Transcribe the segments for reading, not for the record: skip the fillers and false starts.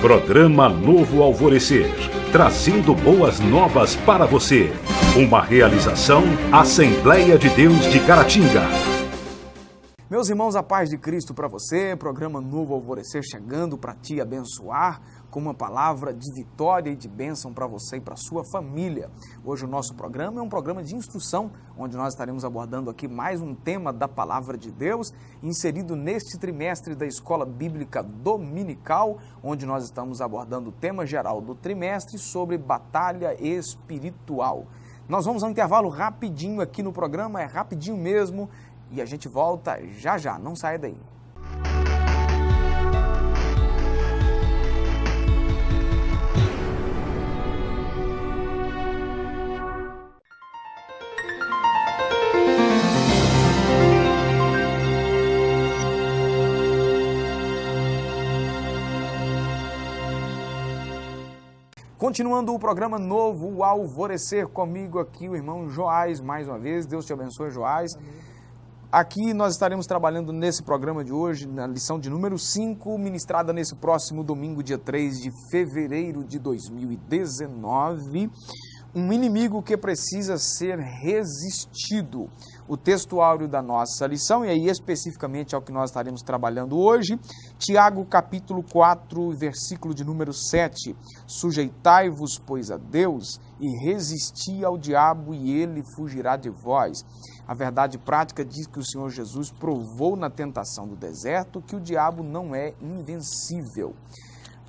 Programa Novo Alvorecer, trazendo boas novas para você. Uma realização Assembleia de Deus de Caratinga. Meus irmãos, a paz de Cristo para você, programa Novo Alvorecer chegando para te abençoar com uma palavra de vitória e de bênção para você e para sua família. Hoje o nosso programa é um programa de instrução, onde nós estaremos abordando aqui mais um tema da Palavra de Deus, inserido neste trimestre da Escola Bíblica Dominical, onde nós estamos abordando o tema geral do trimestre sobre batalha espiritual. Nós vamos a um intervalo rapidinho aqui no programa, é rapidinho mesmo, e a gente volta já já, não saia daí. Continuando o programa Novo, o Alvorecer, comigo aqui o irmão Joás, mais uma vez. Deus te abençoe, Joás. Aqui nós estaremos trabalhando nesse programa de hoje, na lição de número 5, ministrada nesse próximo domingo, dia 3 de fevereiro de 2019. Um inimigo que precisa ser resistido. O texto áureo da nossa lição, e aí especificamente é o que nós estaremos trabalhando hoje, Tiago capítulo 4, versículo de número 7. Sujeitai-vos, pois, a Deus, e resisti ao diabo, e ele fugirá de vós. A verdade prática diz que o Senhor Jesus provou na tentação do deserto que o diabo não é invencível.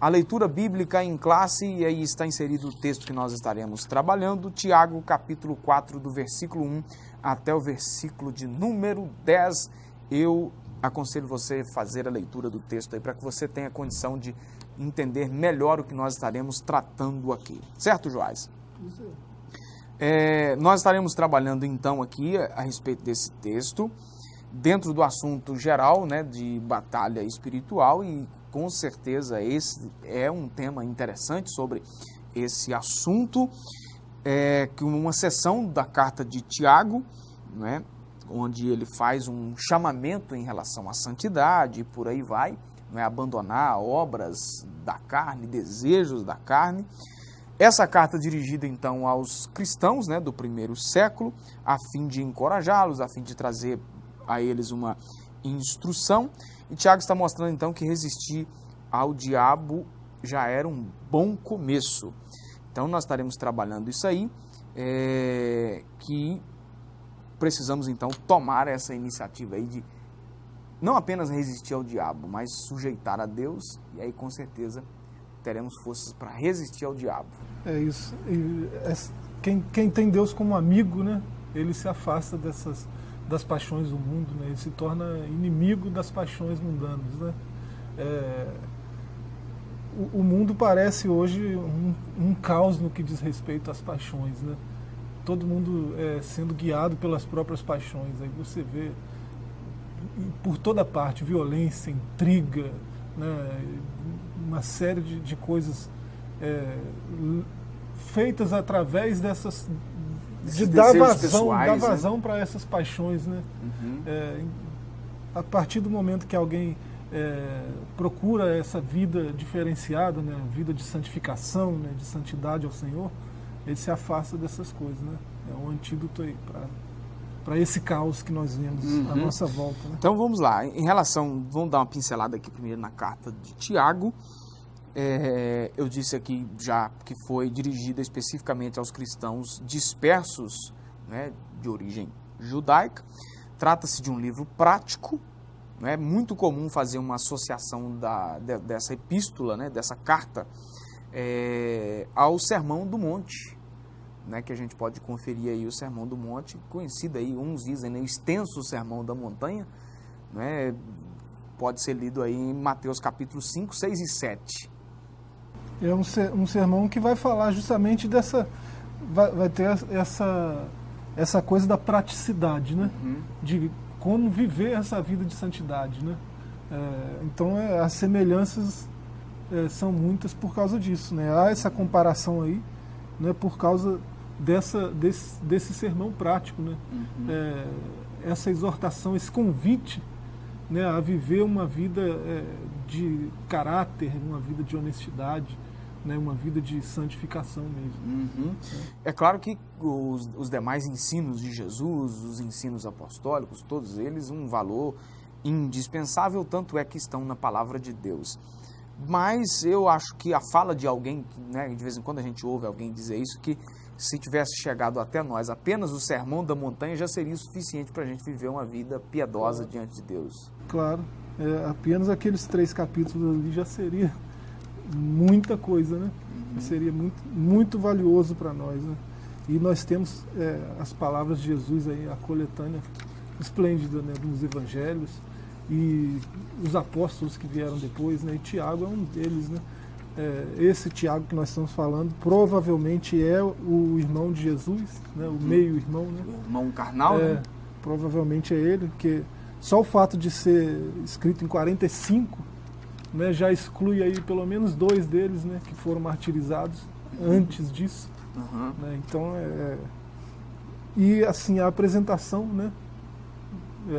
A leitura bíblica em classe, e aí está inserido o texto que nós estaremos trabalhando, Tiago capítulo 4, do versículo 1 até o versículo de número 10. Eu aconselho você a fazer a leitura do texto aí, para que você tenha condição de entender melhor o que nós estaremos tratando aqui. Certo, Joás? Isso. Nós estaremos trabalhando então aqui a respeito desse texto, dentro do assunto geral, né, de batalha espiritual, e com certeza esse é um tema interessante sobre esse assunto, que uma seção da carta de Tiago, né, onde ele faz um chamamento em relação à santidade e por aí vai, né, abandonar obras da carne, desejos da carne. Essa carta é dirigida então aos cristãos, né, do primeiro século, a fim de encorajá-los, a fim de trazer a eles uma instrução. E Tiago está mostrando então que resistir ao diabo já era um bom começo. Então nós estaremos trabalhando isso aí, que precisamos então tomar essa iniciativa aí de não apenas resistir ao diabo, mas sujeitar a Deus, e aí com certeza teremos forças para resistir ao diabo. É isso. Quem tem Deus como amigo, né, ele se afasta das paixões do mundo, né, ele se torna inimigo das paixões mundanas, né. O mundo parece hoje um caos no que diz respeito às paixões, né? Todo mundo sendo guiado pelas próprias paixões. Aí você vê por toda parte violência, intriga, né? Uma série de coisas feitas através dessas... de dar vazão para essas paixões, né? Uhum. A partir do momento que alguém procura essa vida diferenciada, né, vida de santificação, né, de santidade ao Senhor, ele se afasta dessas coisas, né? É um antídoto aí para esse caos que nós vemos à nossa volta, né? Então vamos lá, vamos dar uma pincelada aqui primeiro na carta de Tiago. Eu disse aqui já que foi dirigida especificamente aos cristãos dispersos, né, de origem judaica. Trata-se de um livro prático. É muito comum fazer uma associação dessa epístola, né, dessa carta, ao Sermão do Monte, né, que a gente pode conferir aí o Sermão do Monte, conhecido aí, uns dizem, né, o extenso Sermão da Montanha, né, pode ser lido aí em Mateus capítulo 5, 6 e 7. É um sermão que vai falar justamente dessa... vai ter essa coisa da praticidade, né? De como viver essa vida de santidade, né? Então as semelhanças são muitas por causa disso, né? Há essa comparação aí, né, por causa desse sermão prático, né? Essa exortação, esse convite, né, a viver uma vida de caráter, uma vida de honestidade, né, uma vida de santificação mesmo. É claro que os demais ensinos de Jesus, os ensinos apostólicos, todos eles um valor indispensável, tanto é que estão na palavra de Deus. Mas eu acho que a fala de alguém, né, de vez em quando a gente ouve alguém dizer isso, que se tivesse chegado até nós apenas o sermão da montanha já seria suficiente para a gente viver uma vida piedosa diante de Deus. Claro, apenas aqueles 3 capítulos ali já seria muita coisa, né? Seria muito, muito valioso para nós, né? E nós temos as palavras de Jesus aí, a coletânea esplêndida, né, dos evangelhos, e os apóstolos que vieram depois, né? E Tiago é um deles, né? Esse Tiago que nós estamos falando provavelmente é o irmão de Jesus, né? O meio-irmão, né? O irmão carnal, né? Provavelmente é ele, porque só o fato de ser escrito em 45, né, já exclui aí pelo menos 2 deles, né, que foram martirizados antes disso. Né? Então, e assim, a apresentação, né,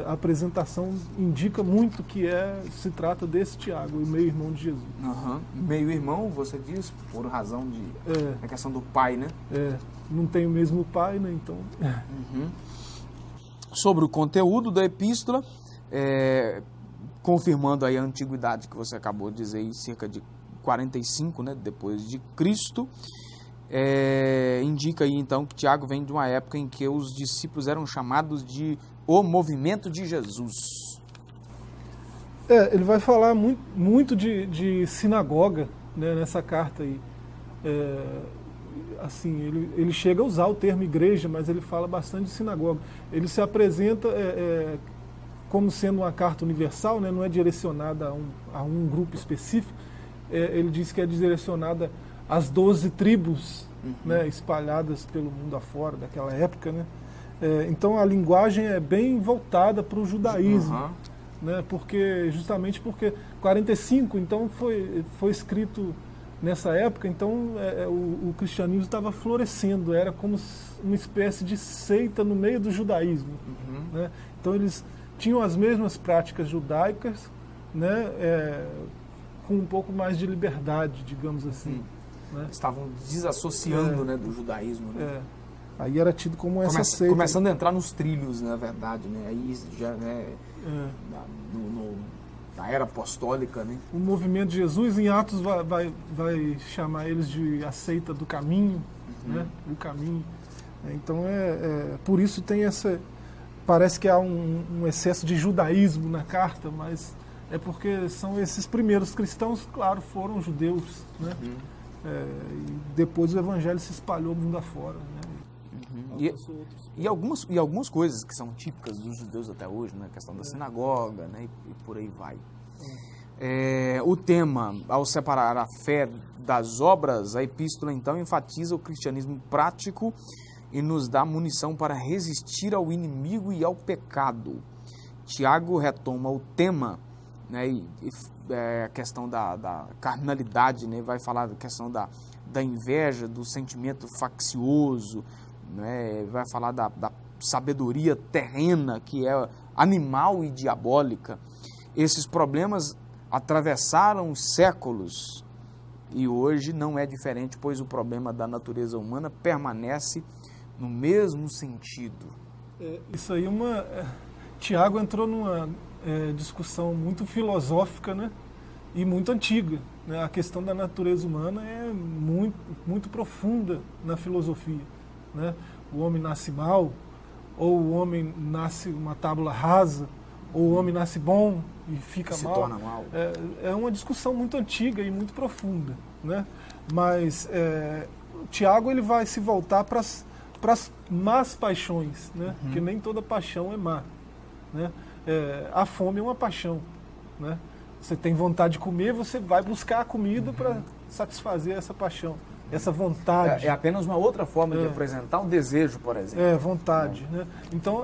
a apresentação indica muito que se trata desse Tiago, o meio-irmão de Jesus. Meio-irmão, você diz, por razão da questão do pai, né? Não tem o mesmo pai, né, então... Sobre o conteúdo da epístola, confirmando aí a antiguidade que você acabou de dizer, cerca de 45, né, depois de Cristo, indica aí então que Tiago vem de uma época em que os discípulos eram chamados de o movimento de Jesus. Ele vai falar muito de sinagoga, né, nessa carta aí. Assim, ele chega a usar o termo igreja, mas ele fala bastante de sinagoga. Ele se apresenta como sendo uma carta universal, né, não é direcionada a um grupo específico. Ele diz que é direcionada às 12 tribos, né, espalhadas pelo mundo afora daquela época, né? Então a linguagem é bem voltada para o judaísmo, né, justamente porque 45, então foi escrito nessa época, então o cristianismo estava florescendo, era como uma espécie de seita no meio do judaísmo, né? Então eles tinham as mesmas práticas judaicas, né, com um pouco mais de liberdade, digamos assim. Né? Estavam desassociando, né, do judaísmo. Né? Aí era tido como essa seita. Começando a entrar nos trilhos, na verdade, né? Aí já, né, na era apostólica, né? O movimento de Jesus, em Atos, vai chamar eles de a seita do caminho, né? O caminho. Então, por isso tem parece que há um excesso de judaísmo na carta, mas é porque são esses primeiros cristãos, claro, foram judeus, né? E depois o evangelho se espalhou mundo afora, né? E algumas coisas que são típicas dos judeus até hoje, né? A questão da sinagoga, né? E por aí vai. O tema, ao separar a fé das obras, a epístola então enfatiza o cristianismo prático e nos dá munição para resistir ao inimigo e ao pecado. Tiago retoma o tema, né, a questão da carnalidade, né, vai falar da questão da inveja, do sentimento faccioso, né, vai falar da sabedoria terrena, que é animal e diabólica. Esses problemas atravessaram os séculos e hoje não é diferente, pois o problema da natureza humana permanece no mesmo sentido. Isso aí Tiago entrou numa discussão muito filosófica, né, e muito antiga, né? A questão da natureza humana é muito, muito profunda na filosofia, né? O homem nasce mal, ou o homem nasce uma tábula rasa, ou o homem nasce bom e fica mal. Se torna mal. É uma discussão muito antiga e muito profunda, né? Mas Tiago ele vai se voltar para as más paixões, né? Porque nem toda paixão é má, né? A fome é uma paixão, né? Você tem vontade de comer, você vai buscar a comida para satisfazer essa paixão, essa vontade. É apenas uma outra forma de apresentar um desejo, por exemplo. Vontade, né? Então,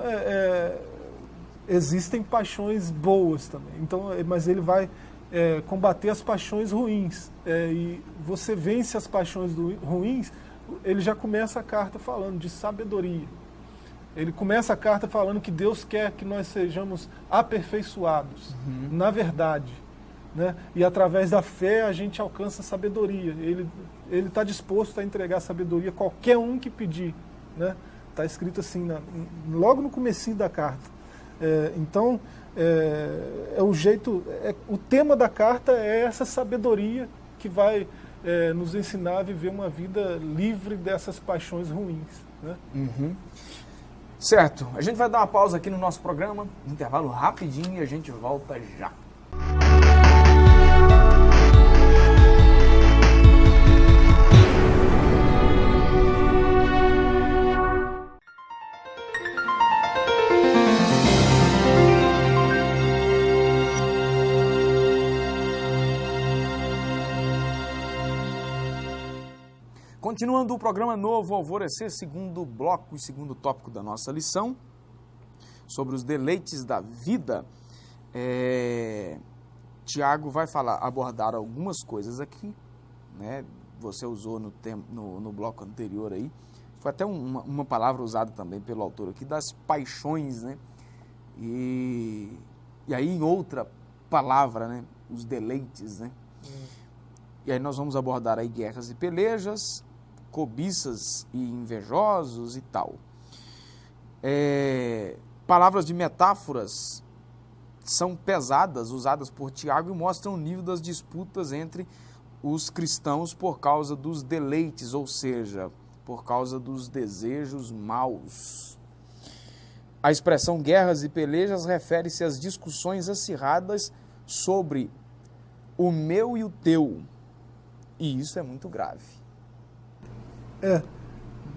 existem paixões boas também. Então, mas ele vai combater as paixões ruins. E você vence as paixões ruins, ele já começa a carta falando de sabedoria. Ele começa a carta falando que Deus quer que nós sejamos aperfeiçoados na verdade, né? E através da fé a gente alcança sabedoria. Ele está disposto a entregar sabedoria a qualquer um que pedir, né? Está escrito assim, logo no comecinho da carta. Então, o tema da carta é essa sabedoria que vai nos ensinar a viver uma vida livre dessas paixões ruins, né? Certo, a gente vai dar uma pausa aqui no nosso programa, um intervalo rapidinho e a gente volta já. Continuando o programa Novo Alvorecer, segundo bloco e segundo tópico da nossa lição, sobre os deleites da vida, Tiago vai abordar algumas coisas aqui, né? Você usou no bloco anterior aí, foi até uma palavra usada também pelo autor aqui, das paixões, né? E aí em outra palavra, né? Os deleites, né? E aí nós vamos abordar aí guerras e pelejas, cobiças e invejosos e tal. Palavras de metáforas são pesadas, usadas por Tiago, e mostram o nível das disputas entre os cristãos por causa dos deleites, ou seja, por causa dos desejos maus. A expressão guerras e pelejas refere-se às discussões acirradas sobre o meu e o teu, e isso é muito grave.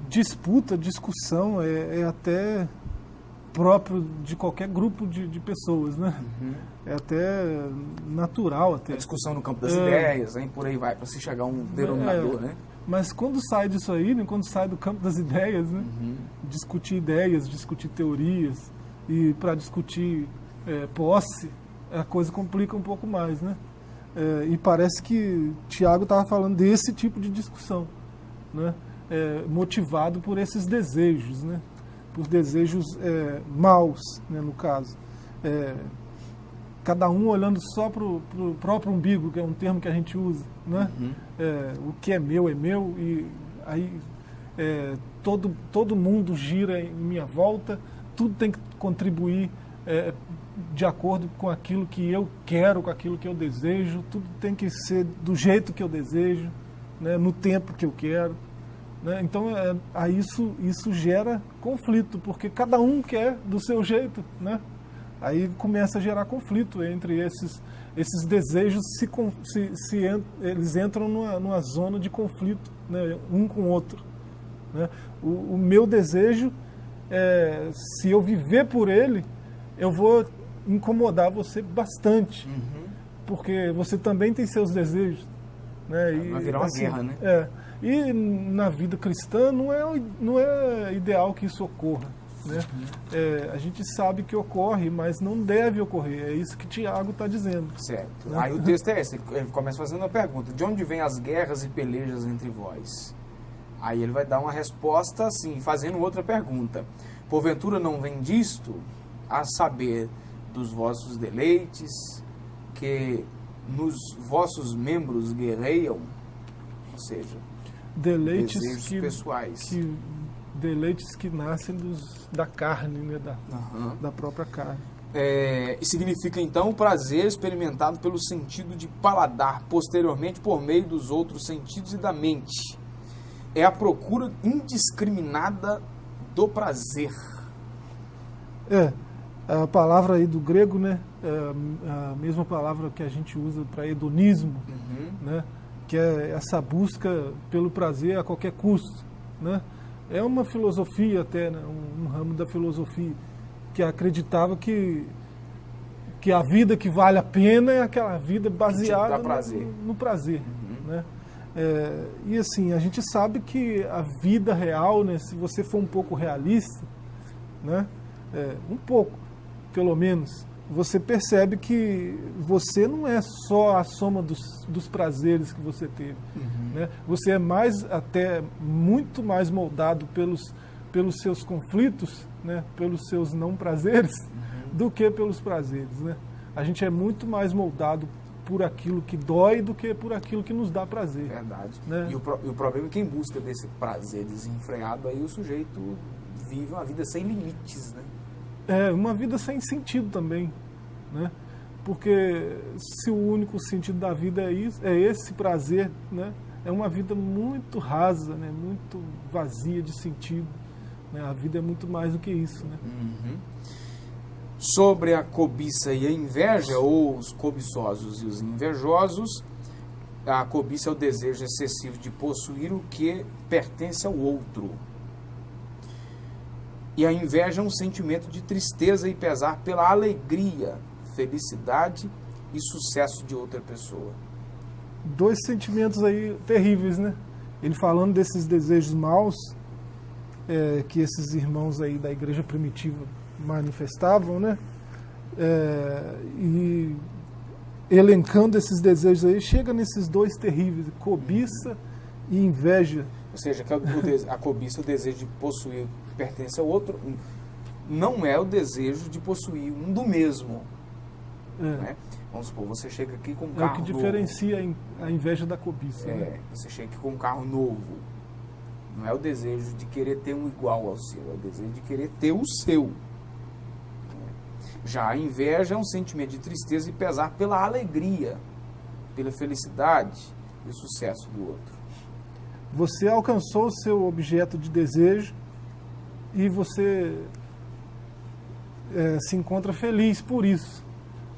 Disputa, discussão é até próprio de qualquer grupo de pessoas, né? É até natural. Até. A discussão no campo das ideias, hein? Por aí vai, para se chegar a um denominador, né? Mas quando sai disso aí, né? Quando sai do campo das ideias, né? Discutir ideias, discutir teorias, e para discutir posse, a coisa complica um pouco mais, né? E parece que Tiago estava falando desse tipo de discussão, né? Motivado por esses desejos, né? Por desejos maus, né, no caso. Cada um olhando só para o próprio umbigo, que é um termo que a gente usa, né? O que é meu, e aí todo mundo gira em minha volta, tudo tem que contribuir de acordo com aquilo que eu quero, com aquilo que eu desejo, tudo tem que ser do jeito que eu desejo, né, no tempo que eu quero. Né? Então, isso gera conflito, porque cada um quer do seu jeito, né? Aí começa a gerar conflito entre esses desejos, eles entram numa zona de conflito, né? Um com o outro. Né? O meu desejo, se eu viver por ele, eu vou incomodar você bastante, porque você também tem seus desejos. Né? Vai virar uma guerra, né? E na vida cristã não é ideal que isso ocorra. Né? A gente sabe que ocorre, mas não deve ocorrer. É isso que Tiago está dizendo. Certo. Né? Aí o texto é esse, ele começa fazendo uma pergunta: de onde vêm as guerras e pelejas entre vós? Aí ele vai dar uma resposta assim, fazendo outra pergunta: porventura não vem disto, a saber, dos vossos deleites, que nos vossos membros guerreiam? Ou seja, deleites desejos pessoais. Deleites que nascem da carne, né? Da própria carne. E significa então o prazer experimentado pelo sentido de paladar, posteriormente por meio dos outros sentidos e da mente. É a procura indiscriminada do prazer. A palavra aí do grego, né? A mesma palavra que a gente usa para hedonismo, né? Que é essa busca pelo prazer a qualquer custo, né? É uma filosofia até, né? Um ramo da filosofia que acreditava que a vida que vale a pena é aquela vida baseada no prazer, né? E assim, a gente sabe que a vida real, né? Se você for um pouco realista, né? Um pouco, pelo menos, você percebe que você não é só a soma dos prazeres que você teve. Né? Você é muito mais moldado pelos seus conflitos, né, pelos seus não prazeres do que pelos prazeres, né? A gente é muito mais moldado por aquilo que dói do que por aquilo que nos dá prazer. Verdade. Né? E o problema é que quem busca desse prazer desenfreado, aí o sujeito vive uma vida sem limites, né? É, uma vida sem sentido também, né? Porque se o único sentido da vida é esse prazer, né? É uma vida muito rasa, né? Muito vazia de sentido, né? A vida é muito mais do que isso, né? Sobre a cobiça e a inveja, ou os cobiçosos e os invejosos, a cobiça é o desejo excessivo de possuir o que pertence ao outro. E a inveja é um sentimento de tristeza e pesar pela alegria, felicidade e sucesso de outra pessoa. Dois sentimentos aí terríveis, né? Ele falando desses desejos maus que esses irmãos aí da igreja primitiva manifestavam, né? E elencando esses desejos aí, chega nesses dois terríveis, cobiça e inveja. Ou seja, que a cobiça, o desejo de possuir o que pertence ao outro, não é o desejo de possuir um do mesmo. Né? Vamos supor, você chega aqui com um carro novo. É o que diferencia a inveja da cobiça. Né? Você chega aqui com um carro novo. Não é o desejo de querer ter um igual ao seu, é o desejo de querer ter o seu. Já a inveja é um sentimento de tristeza e pesar pela alegria, pela felicidade e o sucesso do outro. Você alcançou o seu objeto de desejo e você se encontra feliz por isso.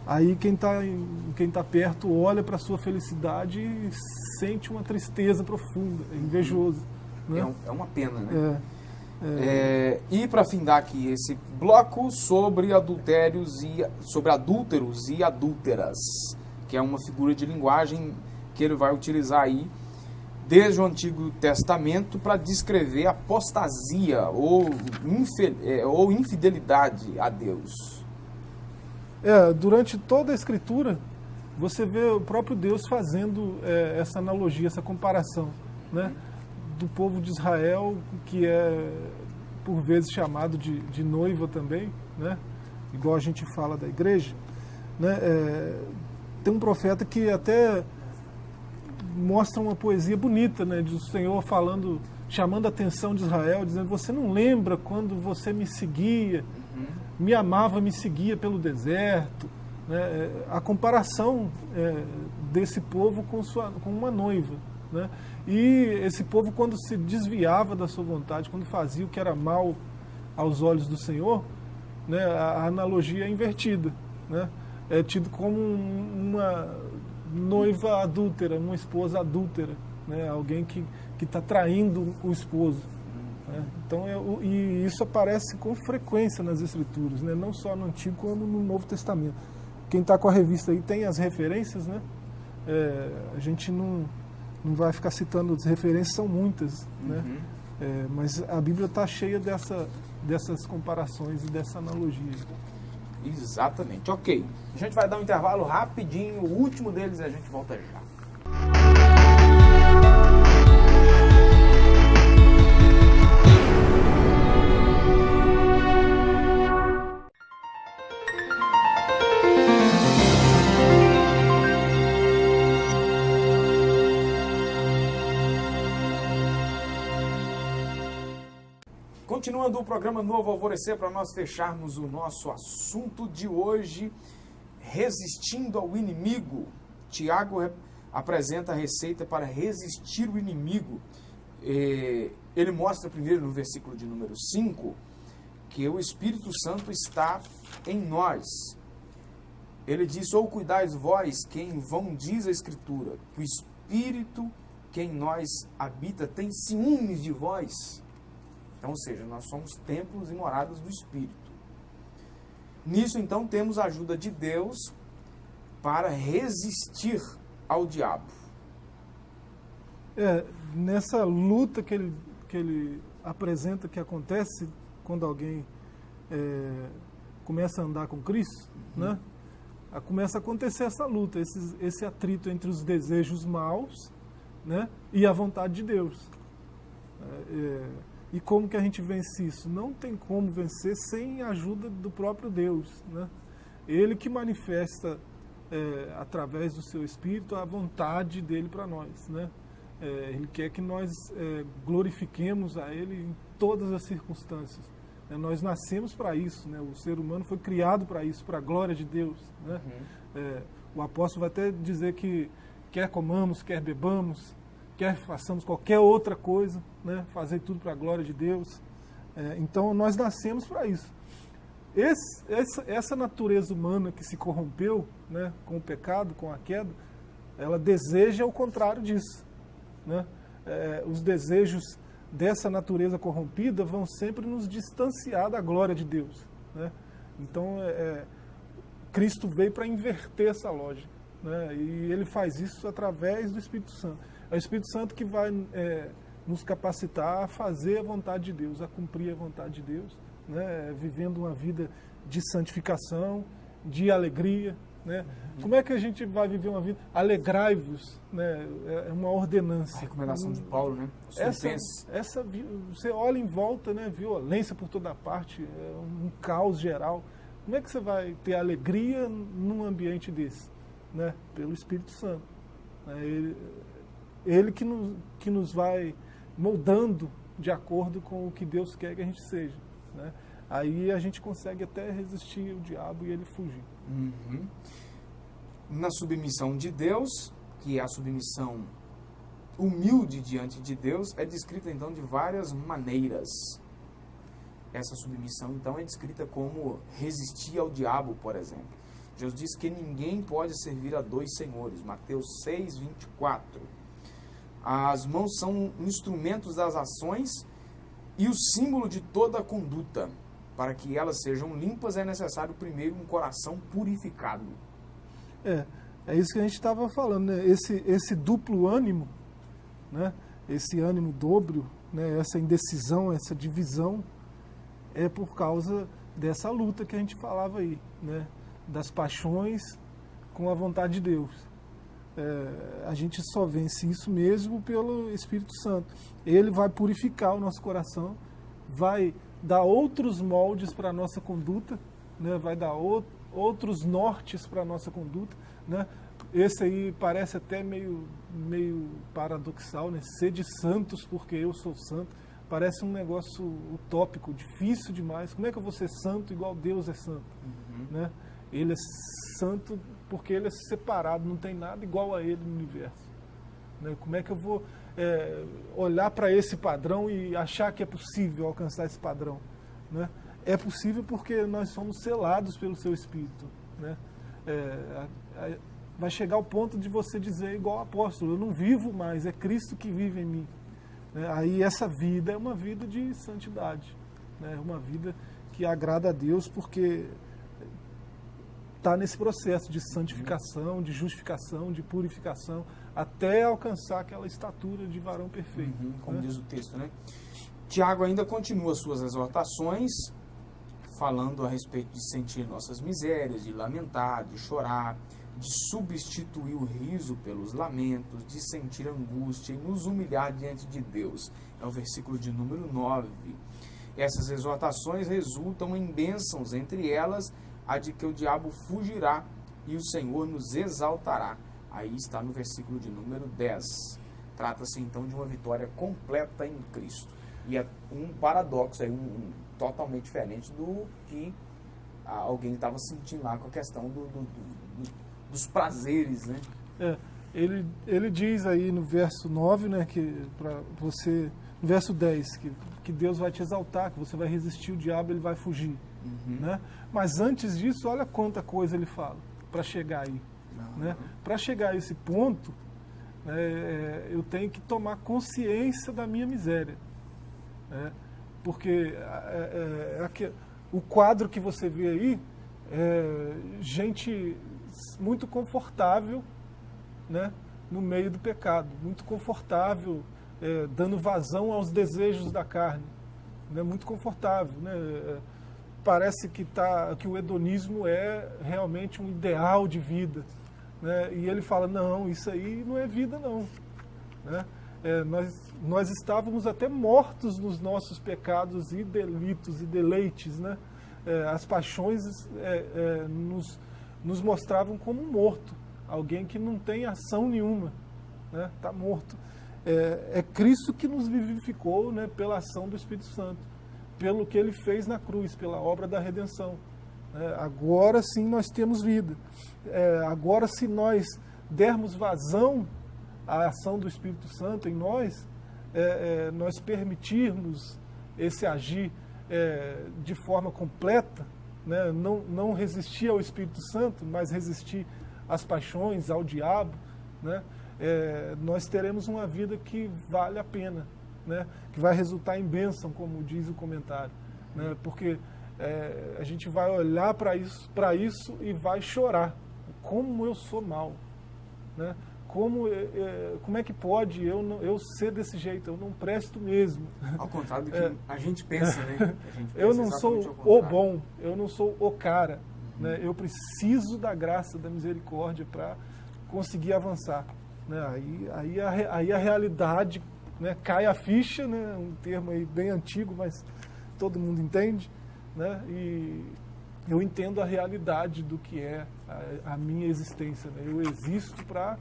Aí quem tá perto olha para a sua felicidade e sente uma tristeza profunda, é invejoso. Né? É uma pena, né? E para findar aqui esse bloco sobre adúlteros e adúlteras, que é uma figura de linguagem que ele vai utilizar aí desde o Antigo Testamento para descrever apostasia ou infidelidade a Deus. Durante toda a Escritura, você vê o próprio Deus fazendo essa analogia, essa comparação, né? Do povo de Israel, que é por vezes chamado de noiva também, né? Igual a gente fala da igreja, né? Tem um profeta que até mostra uma poesia bonita, né? Do Senhor falando, chamando a atenção de Israel, dizendo: você não lembra quando você me seguia, me amava, me seguia pelo deserto, né? A comparação desse povo com uma noiva, né? E esse povo, quando se desviava da sua vontade, quando fazia o que era mal aos olhos do Senhor, né, a analogia é invertida, né? É tido como uma noiva adúltera, uma esposa adúltera, né? Alguém que está traindo o esposo. Né? Então, e isso aparece com frequência nas Escrituras, né? Não só no Antigo como no Novo Testamento. Quem está com a revista aí tem as referências, né? A gente não vai ficar citando as referências, são muitas, né? Mas a Bíblia está cheia dessas comparações e dessa analogia. Exatamente. Ok. A gente vai dar um intervalo rapidinho, o último deles, e a gente volta já. Continuando o programa Novo Alvorecer, para nós fecharmos o nosso assunto de hoje, resistindo ao inimigo. Tiago apresenta a receita para resistir o inimigo. Ele mostra primeiro no versículo de número 5, que o Espírito Santo está em nós. Ele diz: ou cuidais vós, que em vão diz a Escritura, que o Espírito que em nós habita tem ciúmes de vós. Então, ou seja, nós somos templos e moradas do Espírito. Nisso, então, temos a ajuda de Deus para resistir ao diabo. Nessa luta que ele apresenta, que acontece quando alguém começa a andar com Cristo, né? Começa a acontecer essa luta, esse atrito entre os desejos maus, né, e a vontade de Deus. E como que a gente vence isso? Não tem como vencer sem a ajuda do próprio Deus, né? Ele que manifesta através do seu Espírito a vontade dele para nós, né? Ele quer que nós glorifiquemos a Ele em todas as circunstâncias. Nós nascemos para isso, né? O ser humano foi criado para isso, para a glória de Deus, né? O apóstolo vai até dizer que quer comamos, quer bebamos, quer façamos qualquer outra coisa, né? Fazer tudo para a glória de Deus. Então nós nascemos para isso. Essa natureza humana que se corrompeu, né, com o pecado, com a queda, ela deseja o contrário disso, né? Os desejos dessa natureza corrompida vão sempre nos distanciar da glória de Deus, né? Então, Cristo veio para inverter essa lógica, né? E Ele faz isso através do Espírito Santo. É o Espírito Santo que vai nos capacitar a fazer a vontade de Deus, a cumprir a vontade de Deus, né? Vivendo uma vida de santificação, de alegria, né? Como é que a gente vai viver uma vida? Alegrai-vos, né? É uma ordenança. A recomendação de Paulo, né? Essa você olha em volta, né? Violência por toda parte, um caos geral. Como é que você vai ter alegria num ambiente desse, né? Pelo Espírito Santo. Ele que nos vai moldando de acordo com o que Deus quer que a gente seja, né? Aí a gente consegue até resistir o diabo e ele fugir. Na submissão de Deus, que é a submissão humilde diante de Deus, é descrita então de várias maneiras. Essa submissão então é descrita como resistir ao diabo, por exemplo. Jesus diz que ninguém pode servir a dois senhores, Mateus 6:24. As mãos são instrumentos das ações e o símbolo de toda a conduta. Para que elas sejam limpas, é necessário primeiro um coração purificado. É isso que a gente estava falando, né? Esse duplo ânimo, né? Esse ânimo dobro, né? Essa indecisão, essa divisão, é por causa dessa luta que a gente falava aí, né? Das paixões com a vontade de Deus. A gente só vence isso mesmo pelo Espírito Santo. Ele vai purificar o nosso coração, vai dar outros moldes para a nossa conduta, né? Vai dar outros nortes para a nossa conduta, né? Esse aí parece até meio paradoxal, né? Sede santos porque eu sou santo. Parece um negócio utópico, difícil demais. Como é que eu vou ser santo igual Deus é santo? Né? Ele é santo porque ele é separado, não tem nada igual a ele no universo. Né? Como é que eu vou olhar para esse padrão e achar que é possível alcançar esse padrão? Né? É possível porque nós somos selados pelo seu Espírito. Né? Vai chegar ao ponto de você dizer igual o apóstolo, eu não vivo mais, é Cristo que vive em mim. Aí essa vida é uma vida de santidade, né? Uma vida que agrada a Deus porque está nesse processo de santificação, de justificação, de purificação, até alcançar aquela estatura de varão perfeito. Como diz o texto, né? Tiago ainda continua suas exortações, falando a respeito de sentir nossas misérias, de lamentar, de chorar, de substituir o riso pelos lamentos, de sentir angústia e nos humilhar diante de Deus. É o versículo de número 9. Essas exortações resultam em bênçãos, entre elas a de que o diabo fugirá e o Senhor nos exaltará. Aí está no versículo de número 10. Trata-se então de uma vitória completa em Cristo. E é um paradoxo, totalmente diferente do que alguém estava sentindo lá com a questão dos prazeres, né? Ele diz aí no verso 9, né, que para você, no verso 10, que Deus vai te exaltar, que você vai resistir o diabo, ele vai fugir. Né? Mas antes disso, olha quanta coisa ele fala para chegar aí. Né? Para chegar a esse ponto, eu tenho que tomar consciência da minha miséria. Porque o quadro que você vê aí é gente muito confortável, né, no meio do pecado, muito confortável, dando vazão aos desejos da carne, né, muito confortável, né? Parece que o hedonismo é realmente um ideal de vida, né? E ele fala, não, isso aí não é vida não, né? nós estávamos até mortos nos nossos pecados e delitos e deleites, né? As paixões nos mostravam como morto, alguém que não tem ação nenhuma, né? Está morto. É Cristo que nos vivificou, né, pela ação do Espírito Santo, pelo que Ele fez na cruz, pela obra da redenção. Agora sim nós temos vida. Agora, se nós dermos vazão à ação do Espírito Santo em nós, nós permitirmos esse agir de forma completa, né, não resistir ao Espírito Santo, mas resistir às paixões, ao diabo, né, nós teremos uma vida que vale a pena, né, que vai resultar em bênção, como diz o comentário, né, porque a gente vai olhar para isso e vai chorar. Como eu sou mau, né? Como é que pode eu ser desse jeito? Eu não presto mesmo. Ao contrário do que a gente pensa, né? Eu não sou o bom, eu não sou o cara. Né? Eu preciso da graça, da misericórdia para conseguir avançar. Né? Aí a realidade, né, cai a ficha, né? Um termo aí bem antigo, mas todo mundo entende. Né? E eu entendo a realidade do que é a minha existência. Né? Eu existo para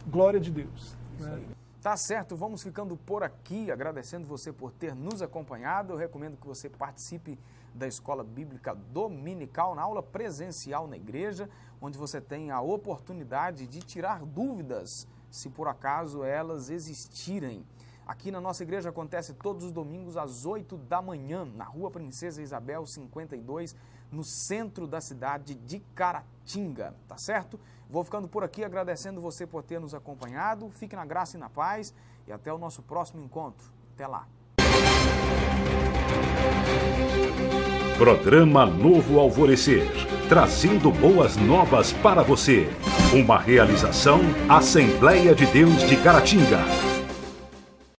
glória de Deus. Né? Tá certo, vamos ficando por aqui, agradecendo você por ter nos acompanhado. Eu recomendo que você participe da Escola Bíblica Dominical, na aula presencial na igreja, onde você tem a oportunidade de tirar dúvidas, se por acaso elas existirem. Aqui na nossa igreja acontece todos os domingos às 8 da manhã, na Rua Princesa Isabel 52, no centro da cidade de Caratinga, tá certo? Vou ficando por aqui agradecendo você por ter nos acompanhado. Fique na graça e na paz e até o nosso próximo encontro. Até lá. Programa Novo Alvorecer, trazendo boas novas para você. Uma realização Assembleia de Deus de Caratinga.